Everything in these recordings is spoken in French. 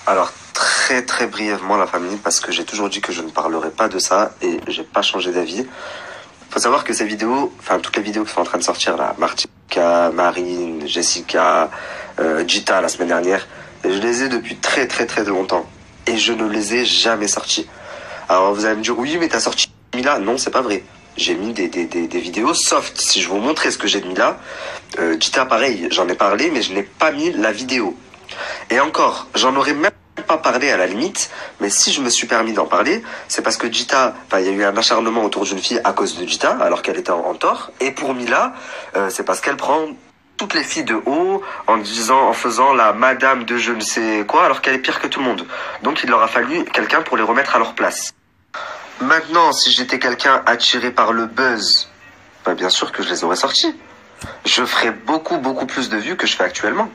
Alors, très très brièvement, la famille, parce que j'ai toujours dit que je ne parlerai pas de ça et j'ai pas changé d'avis. Faut savoir que ces vidéos, enfin toutes les vidéos qui sont en train de sortir là, Martika, Marine, Jessica, Gita la semaine dernière, je les ai depuis très très très longtemps et je ne les ai jamais sorties. Alors vous allez me dire oui mais t'as sorti Mila, non c'est pas vrai. J'ai mis des vidéos soft. Si je vous montrais ce que j'ai mis là, Gita pareil, j'en ai parlé mais je n'ai pas mis la vidéo. Et encore, j'en aurais même pas parlé à la limite, mais si je me suis permis d'en parler, c'est parce que Gita, il y a eu un acharnement autour d'une fille à cause de Gita, alors qu'elle était en tort. Et pour Mila, c'est parce qu'elle prend toutes les filles de haut en faisant la madame de je ne sais quoi, alors qu'elle est pire que tout le monde. Donc il leur a fallu quelqu'un pour les remettre à leur place. Maintenant, si j'étais quelqu'un attiré par le buzz, bien sûr que je les aurais sortis. Je ferais beaucoup plus de vues que je fais actuellement.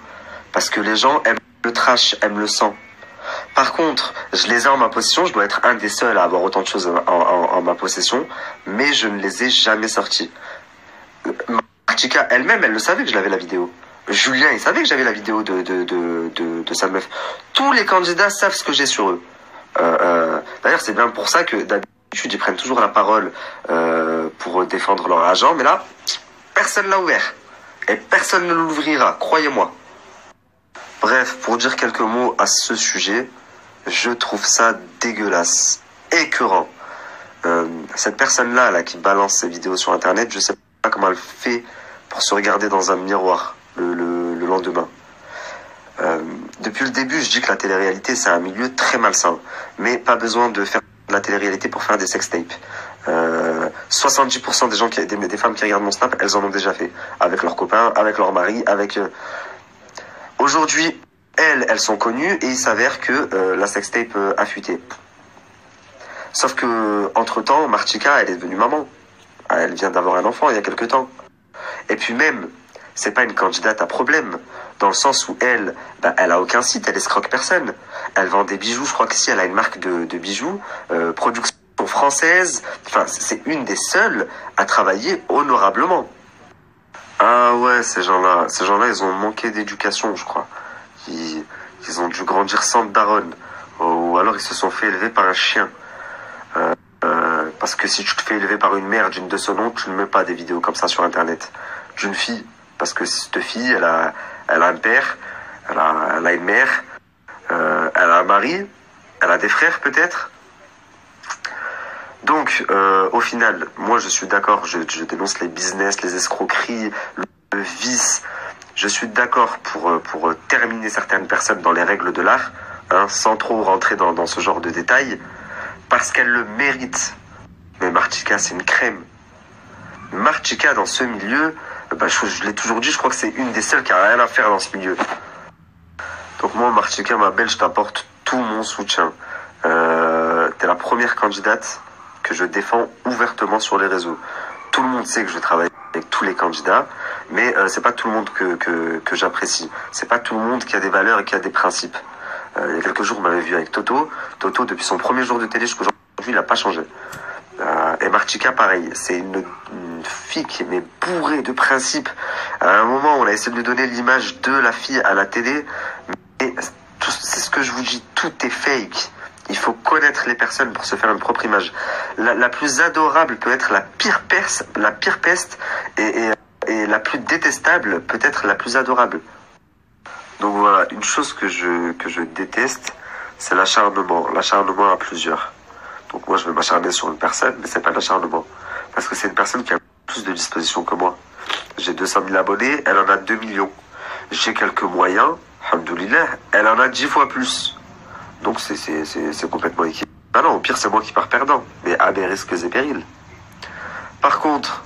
Parce que les gens aiment le trash, aiment le sang. Par contre, je les ai en ma possession, je dois être un des seuls à avoir autant de choses en ma possession, mais je ne les ai jamais sortis. Martika elle-même, elle le savait que je l'avais la vidéo. Julien, il savait que j'avais la vidéo de sa meuf. Tous les candidats savent ce que j'ai sur eux. D'ailleurs, c'est bien pour ça que d'habitude, ils prennent toujours la parole pour défendre leur agent, mais là, personne l'a ouvert. Et personne ne l'ouvrira, croyez-moi. Bref, pour dire quelques mots à ce sujet, je trouve ça dégueulasse, écœurant. Cette personne-là là, qui balance ses vidéos sur Internet, je sais pas comment elle fait pour se regarder dans un miroir le lendemain. Depuis le début, je dis que la télé-réalité, c'est un milieu très malsain. Mais pas besoin de faire de la télé-réalité pour faire des sextapes. 70% des femmes qui regardent mon snap, elles en ont déjà fait. Avec leurs copains, avec leur mari, avec... Aujourd'hui, elles sont connues et il s'avère que la sextape a fuité. Sauf que, entre-temps, Martika, elle est devenue maman. Elle vient d'avoir un enfant il y a quelques temps. Et puis même, c'est pas une candidate à problème. Dans le sens où elle a aucun site, elle escroque personne. Elle vend des bijoux, je crois que si elle a une marque de bijoux, production française. Enfin, c'est une des seules à travailler honorablement. Ah ouais, ces gens-là, ils ont manqué d'éducation, je crois. Ils ont dû grandir sans daronne. Ou alors ils se sont fait élever par un chien. Parce que si tu te fais élever par une mère digne de son nom, tu ne mets pas des vidéos comme ça sur Internet. D'une fille. Parce que cette fille, elle a un père, elle a une mère, elle a un mari, elle a des frères peut-être. Donc, au final, moi je suis d'accord, je dénonce les business, les escroqueries, le vice. Je suis d'accord pour terminer certaines personnes dans les règles de l'art, hein, sans trop rentrer dans ce genre de détails, parce qu'elles le méritent. Mais Martika, c'est une crème. Martika, dans ce milieu, je l'ai toujours dit, je crois que c'est une des seules qui a rien à faire dans ce milieu. Donc moi, Martika, ma belle, je t'apporte tout mon soutien. T'es la première candidate que je défends ouvertement sur les réseaux. Tout le monde sait que je travaille avec tous les candidats, mais c'est pas tout le monde que j'apprécie. C'est pas tout le monde qui a des valeurs et qui a des principes. Il y a quelques jours, on m'avait vu avec Toto. Toto, depuis son premier jour de télé jusqu'à aujourd'hui, il n'a pas changé. Et Martika, pareil, c'est une fille qui est bourrée de principes. À un moment, on a essayé de lui donner l'image de la fille à la télé, mais c'est ce que je vous dis, tout est fake. Il faut connaître les personnes pour se faire une propre image. La plus adorable peut être la pire peste, et la plus détestable peut être la plus adorable. Donc voilà, une chose que je déteste, c'est l'acharnement. L'acharnement à plusieurs. Donc moi je vais m'acharner sur une personne, mais c'est pas l'acharnement. Parce que c'est une personne qui a plus de disposition que moi. J'ai 200 000 abonnés, elle en a 2 millions. J'ai quelques moyens, alhamdoulilah, elle en a 10 fois plus. Donc c'est complètement équilibré. Ah non, au pire c'est moi qui pars perdant, mais à mes risques et périls. Par contre,